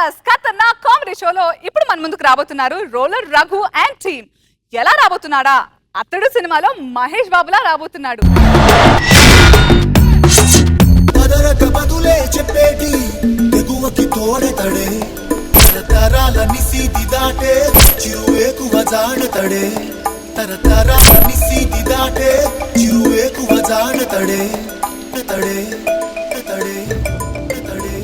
జబర్దస్త్ ఖతర్నాక్ comedy షోలో ఇప్పుడు మన ముందుకు రాబోతున్నారు రోలర్ రఘు అండ్ టీమ్. ఎలా రాబోతున్నాడా? అతడు సినిమాలో మహేష్ బాబులా రాబోతున్నాడు. చెప్పేటి తెగువకి తోడెతడే తరతరాలని సీతి దాటే చిరువేకువ జానతడే తరతరాలని సీతి దాటే చిరువేకువ జానతడే తడే తడే తడే.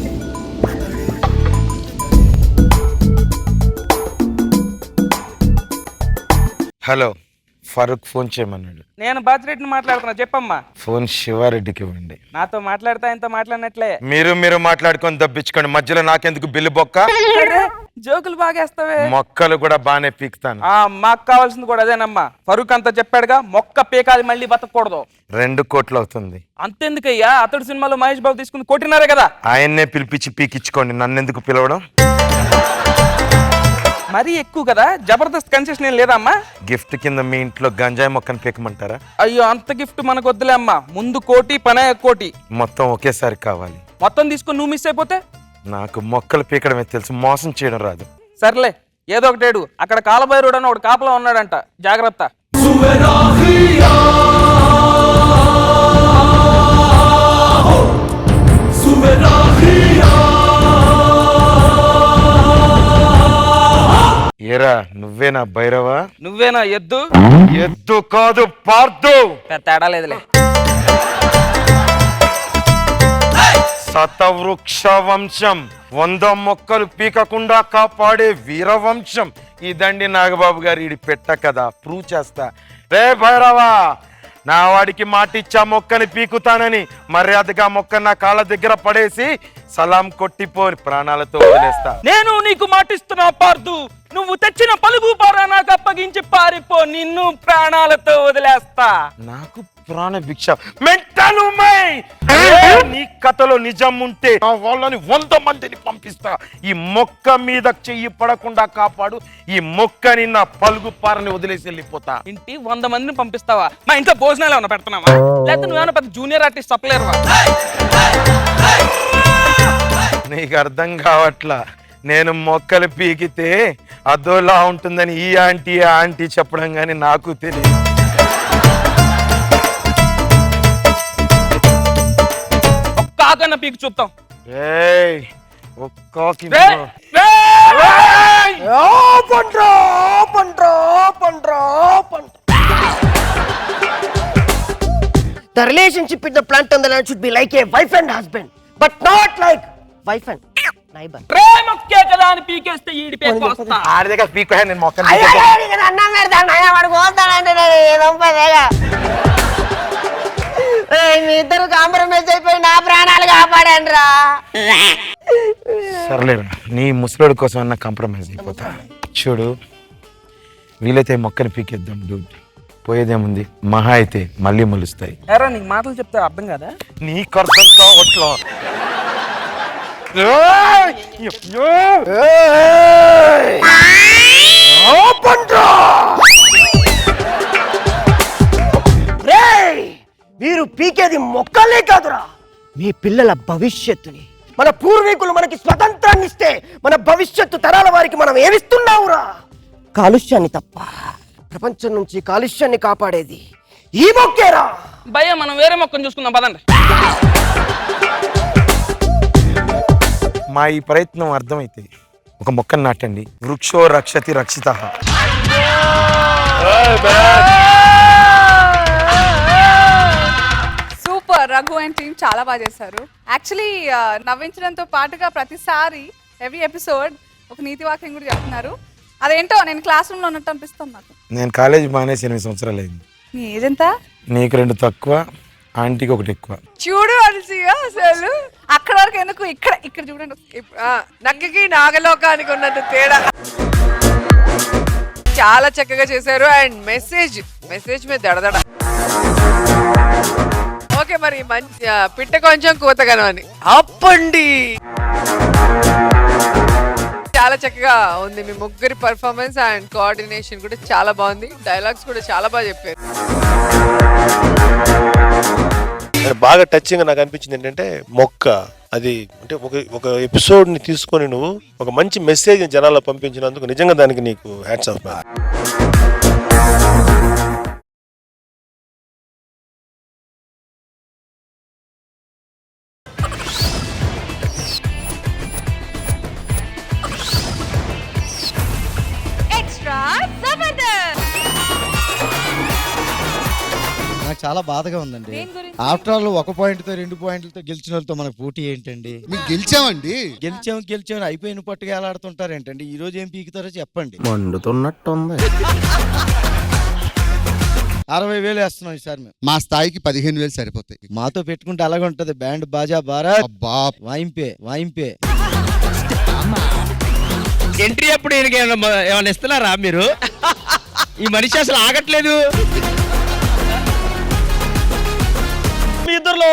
హలో, ఫరూక్ ఫోన్ చేయమన్నాడు. నేను బాచిరెడ్డిని మాట్లాడుతున్నా, చెప్పమ్మా. ఫోన్ శివారెడ్డికి ఇవ్వండి. నాతో మాట్లాడితే ఆయనతో మాట్లాడినట్లే. మీరు మాట్లాడుకొని దబ్బించుకోండి, మధ్యలో నాకెందుకు బిల్లు బొక్క. జోకులు బాగేస్తావే. మొక్కలు కూడా బానే పీకుతాను. మాకు కావాల్సింది కూడా అదేనమ్మా. ఫరూక్ అంతా చెప్పాడుగా, మొక్క పీకాలి మళ్ళీ బతకూడదు. 2 కోట్లు అవుతుంది. అంతెందుకయ్యా, అతడు సినిమాలో మహేష్ బాబు తీసుకుంది 1.5 కోటి కదా. ఆయన్నే పిలిపించి పీకించుకోండి, నన్నెందుకు పిలవడం? మరీ ఎక్కువ కదా. జబర్దస్త్ కన్సెషన్ ఏం లేదమ్మా. గిఫ్ట్ కింద మీ ఇంట్లో గంజాయి మొక్కను పీకమంటారా? అయ్యో, అంత గిఫ్ట్ మనకు వద్దులే అమ్మా. ముందు 1 కోటి, పనే 1 కోటి. మొత్తం ఒకేసారి కావాలి. మొత్తం తీసుకొని నువ్వు మిస్ అయిపోతే? నాకు మొక్కలు పీకడమే తెలుసు, మోసం చేయడం రాదు. సర్లే, ఏదో ఒకటేడు. అక్కడ కాలభైరుడు అని ఒకడు కాపలా ఉన్నాడంట, జాగ్రత్త. ఏరా, నువ్వేనా భైరవా? నువ్వేనా ఎద్దు? ఎద్దు కాదు, పార్దు. తేడా లేదులే. శతవృక్ష వంశం, 100 మొక్కలు పీకకుండా కాపాడే వీరవంశం ఈ దండి నాగబాబు గారు. ఈడి పెట్ట కదా, ప్రూవ్ చేస్తా. రే భైరవా, నా వాడికి మాటిచ్చా మొక్కని పీకుతానని. మర్యాదగా మొక్క నా కాళ్ళ దగ్గర పడేసి సలాం కొట్టిపోని ప్రాణాలతో వదిలేస్తా. నేను నీకు మాటిస్తున్నా పార్దు, నువ్వు తెచ్చిన పలుగు పారా నాకు అప్పగించి పారిపో, నిన్ను ప్రాణాలతో వదిలేస్తా. నాకు ప్రాణ భిక్ష మెంటలు. నీ కథలో నిజం ఉంటే ఆ వాళ్ళని 100 మందిని పంపిస్తా. ఈ మొక్క మీద చెయ్యి పడకుండా కాపాడు. ఈ మొక్కని నా పలుగు పారని వదిలేసి వెళ్ళిపోతా. ఇంటి 100 మందిని పంపిస్తావా? మా ఇంట్లో భోజనాలు ఏమన్నా పెడుతున్నావా? లేకపోతే నువ్వేమన్నా పెద్ద జూనియర్ ఆర్టిస్ట్ చెప్పలేరువా? నీకు అర్థం కావట్లా. నేను మొక్కలు పీకితే అదోలా ఉంటుందని ఈ ఆంటీ చెప్పడం కానీ నాకు తెలియదు. ఒక్కకన్నా పీకి చూద్దాం. The relationship with the plant on the land should be like a wife and husband, but not like wife and neighbor. ప్రేమకే కదా అని పీకేస్తే ఈడి పేరు వస్తా. ఆడి దగ్గర పీకో, నేను మొక్కను అన్నం పెడతాను ఆయన, వాడు పోతానంటే మీ ఇద్దరు కాంప్రమైజ్ అయిపోయి నా ప్రాణాలు కాపాడండి రా. సర్లేరా, నీ ముసలోడి కోసం అన్న కాంప్రమైజ్ అయిపోతా. చూడు, వీలైతే మొక్కని పీకేద్దాం డూడ్. పోయేదేముంది, మహా అయితే మళ్ళీ మొలుస్తాయి. ఎరా, నీకు మాటలు చెప్తే అర్థం కదా? నీకు అర్థం కావట్లా. మీరు పీకేది మొక్కలే కాదురా, మీ పిల్లల భవిష్యత్తుని. మన పూర్వీకులు మనకి స్వతంత్రాన్ని ఇస్తే మన భవిష్యత్తు తరాల వారికి మనం ఏమిస్తున్నావురా? కాలుష్యాన్ని తప్ప. ప్రపంచం నుంచి కాలుష్యాన్ని కాపాడేది ఈ మొక్కేరా. భయ్య, మనం వేరే మొక్కను చూసుకుందాం పదండి. మా ఈ ప్రయత్నం అర్థమైతే ఒక మొక్కను నాటండి. వృక్షో రక్షతి రక్షితః. సూపర్. రఘు అండ్ టీమ్ చాలా బాగా చేశారు. యాక్చువల్లీ నవ్వించడంతో పాటుగా ప్రతిసారి ఎవ్రీ ఎపిసోడ్ ఒక నీతి వాక్యం కూడా చెప్తున్నారు. అదేంటో నేను క్లాస్ రూమ్ లో ఉన్నట్టు అనిపిస్తుంది నాకు. నేను కాలేజీ మానేసి 8 సంవత్సరాలు అయింది. నీ ఏజ్ ఎంత? నీకు 2 తక్కువ, ఆంటీకి 1 ఎక్కువ. చూడు అలసిగా అసలు అక్కడ వరకు ఎందుకు, ఇక్కడ చూడండి. నక్కకి నాగలోకానికి ఉన్నట్టు తేడా. చాలా చక్కగా చేశారు. అండ్ మెసేజ్ మీద దడదడ. ఓకే, మరి మంచి పిట్ట కొంచెం కూతగనం అని అప్పండి. చాలా చక్కగా ఉంది మీ ముగ్గురి పర్ఫార్మెన్స్ అండ్ కోఆర్డినేషన్ కూడా చాలా బాగుంది. డైలాగ్స్ కూడా చాలా బాగా చెప్పారు. బాగా టచింగ్ నాకు అనిపించింది ఏంటంటే మొక్క అది అంటే ఒక ఎపిసోడ్ ని తీసుకొని నువ్వు ఒక మంచి మెసేజ్ జనాల్లో పంపించినందుకు నిజంగా దానికి నీకు hats off man. Extra Jabardasth. నాకు చాలా బాధగా ఉందండి. దేని గురించి? ఆఫ్టర్ ఆల్ 1 పాయింట్తో 2 పాయింట్లతో గెలిచిన వాళ్ళతో మనకు పోటీ ఏంటండి? మీకు గెలిచామండి. గెలిచాం అయిపోయిన పట్టుగా ఎలాడుతుంటారు ఏంటండి? ఈ రోజు ఏం పీకుతారో చెప్పండి. మండుతున్నట్టుంది. 60,000 వేస్తున్నాం ఈసారి మేము. మా స్థాయికి 15,000 సరిపోతాయి. మాతో పెట్టుకుంటే అలాగే ఉంటది. బ్యాండ్ బాజా భారత్ అబ్బా వాయింపే. ఎంట్రీ అప్పుడు ఏమైనా ఇస్తున్నారా మీరు? ఈ మనిషి అసలు ఆగట్లేదు. మీ ఇద్దరులో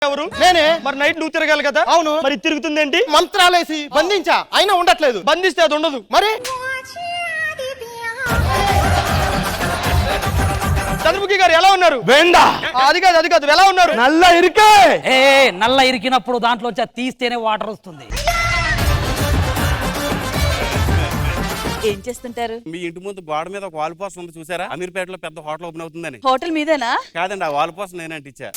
ఎవరు? నేనే. మరి నైట్ నువ్వు తిరగాలి కదా. అవును. మరి తిరుగుతుందేంటి? మంత్రాలేసి బంధించా అయినా ఉండట్లేదు. బంధిస్తే అది ఉండదు. మరి చంద్రముఖి గారు ఎలా ఉన్నారు? వేండా అది కాదు ఎలా ఉన్నారు? నల్ల ఇరికే. నల్ల ఇరికినప్పుడు దాంట్లో తీస్తేనే వాటర్ వస్తుంది. ఏం చేస్తుంటారు? మీ ఇంటి ముందు గోడ మీద ఒక వాల్ పోస్టర్ ఉంది చూసారా? అమీర్పేటలో పెద్ద హోటల్ ఓపెన్ అవుతుందని. హోటల్ మీదేనా? కాదండి, ఆ వాల్ పోస్టర్ నేనంటే ఇచ్చా.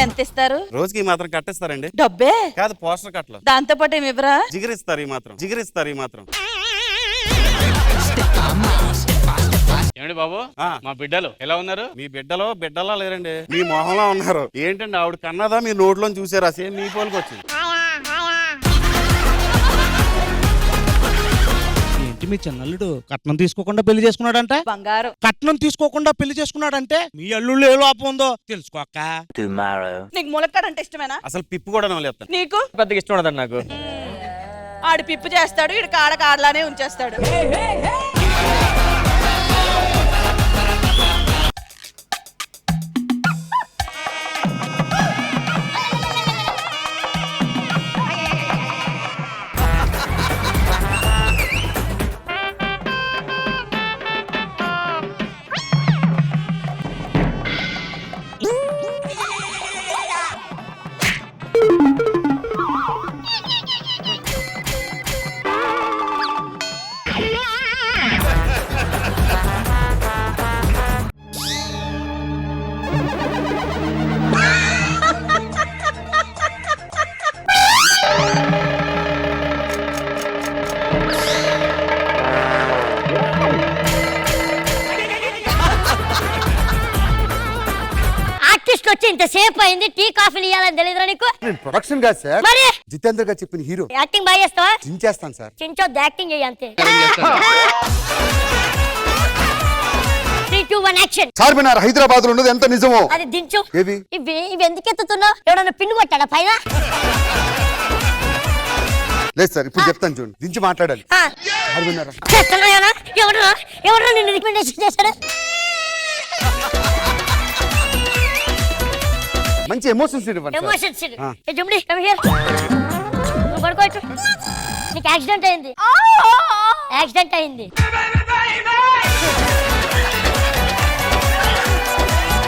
ఎంత ఇస్తారు? రోజుకి ఈ మాత్రం కట్టిస్తారండి. డబ్బే కాదు, పోస్టర్ కట్టలు. దాంతో పాటు ఏమి ఇవ్వరా? జిగిరిస్తారు ఈ మాత్రం. ఏమండి బాబు, మా బిడ్డలు ఎలా ఉన్నారు? మీ బిడ్డలా లేరండి, మీ మొహంలో ఉన్నారు. ఏంటండి ఆవిడ కన్నదా మీ నోట్లో చూసారా? సేమ్ మీ పోలికి వచ్చింది. ఏంటి మీ చిన్నల్లుడు కట్నం తీసుకోకుండా పెళ్లి చేసుకున్నాడంట? బంగారం. కట్నం తీసుకోకుండా పెళ్లి చేసుకున్నాడంటే మీ అల్లుళ్ళు ఏ లోపం ఉందో తెలుసుకోక. నీకు ములక్కాడంటే ఇష్టమేనా? అసలు పిప్పు కూడా నవ్వులేస్తాను. నీకు పెద్దగా ఇష్టం ఉండదండి నాకు. ఆడు పిప్పు చేస్తాడు, ఇడు కాడలానే ఉంచేస్తాడు. వచ్చి ఇంతసేపు అయింది, టీ కాఫీలు ఇవ్వాలని తెలియదురా నీకు? నేను ప్రొడక్షన్ కాదు సార్, మరి జితేంద్ర గారు చెప్పిన హీరో. యాక్టింగ్ బాగా చేస్తావా? చించేస్తాను సార్. చించొద్దు, యాక్టింగ్ చెయ్యి అంతే. 3, 2, 1 యాక్షన్. చార్మినార్ హైదరాబాద్ లో ఉన్నది ఎంత నిజమో అది దించు. ఏవి ఇవి ఎందుకు ఎత్తుతున్నావు? ఎవడన్నా పిన్ను కొట్టాడా పైన? లేదు సార్, ఇప్పుడు చెప్తాను చూడండి, దించి మాట్లాడాలి. చార్మినార్ ఎవడన్నా నిన్ను రికమెండేషన్ చేశాడు? మంచి ఎమోషన్స్ ఇవ్వండి. ఎమోషన్స్. జమ్డి కమ్ హియర్. నువ్వు పడుకో. నీకు యాక్సిడెంట్ అయింది.